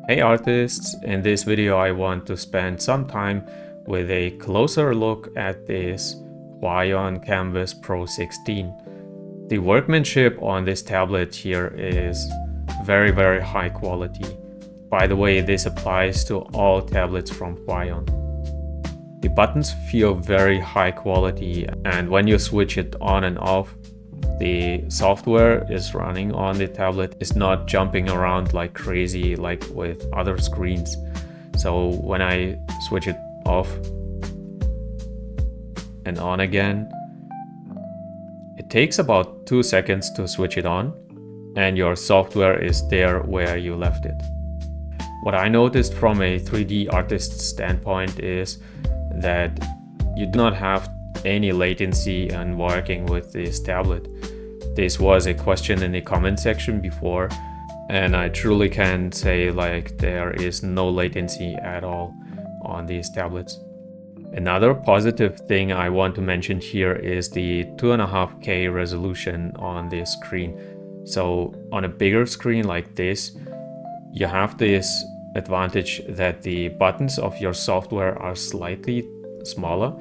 Hey artists, in this video I want to spend some time with a closer look at this Huion Kamvas Pro 16. The workmanship on this tablet here is very high quality. By the way, this applies to all tablets from Huion. The buttons feel very high quality, and when you switch it on and off, the software is running on the tablet is not jumping around like crazy like with other screens. So when I switch it off and on again, it takes about 2 seconds to switch it on, and your software is there where you left it. What I noticed from a 3D artist standpoint is that you do not have any latency in working with this tablet. This was a question in the comment section before, and I truly can say like there is no latency at all on these tablets. Another positive thing I want to mention here is the 2.5K resolution on this screen. So on a bigger screen like this, you have this advantage that the buttons of your software are slightly smaller,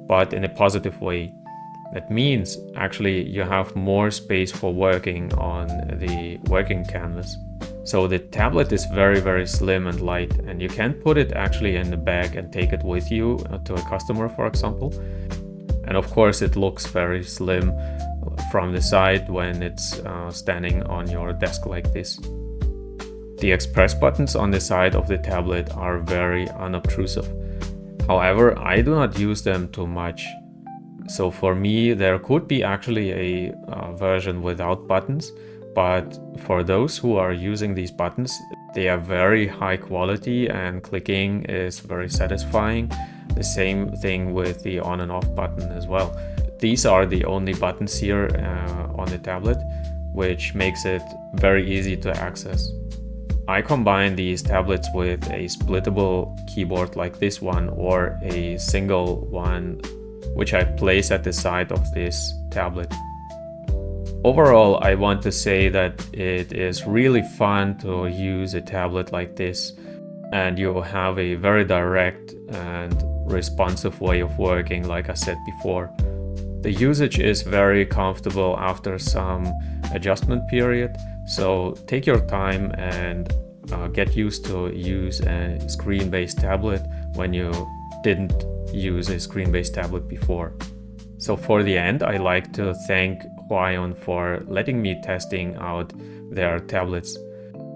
but in a positive way. That means actually you have more space for working on the working canvas. So the tablet is very slim and light, and you can put it actually in the bag and take it with you to a customer, for example. And of course it looks very slim from the side when it's standing on your desk like this. The express buttons on the side of the tablet are very unobtrusive. However, I do not use them too much. So for me, there could be actually a version without buttons, but for those who are using these buttons, they are very high quality and clicking is very satisfying. The same thing with the on and off button as well. These are the only buttons here on the tablet, which makes it very easy to access. I combine these tablets with a splittable keyboard like this one, or a single one which I place at the side of this tablet. Overall, I want to say that it is really fun to use a tablet like this, and you have a very direct and responsive way of working, like I said before. The usage is very comfortable after some adjustment period, so take your time and get used to use a screen-based tablet when you didn't use a screen-based tablet before. So for the end, I like to thank Huion for letting me testing out their tablets.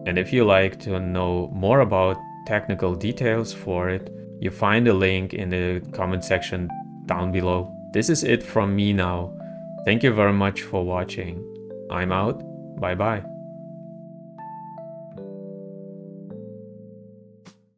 And if you like to know more about technical details for it, you find a link in the comment section down below. This is it from me now. Thank you very much for watching. I'm out. Bye bye.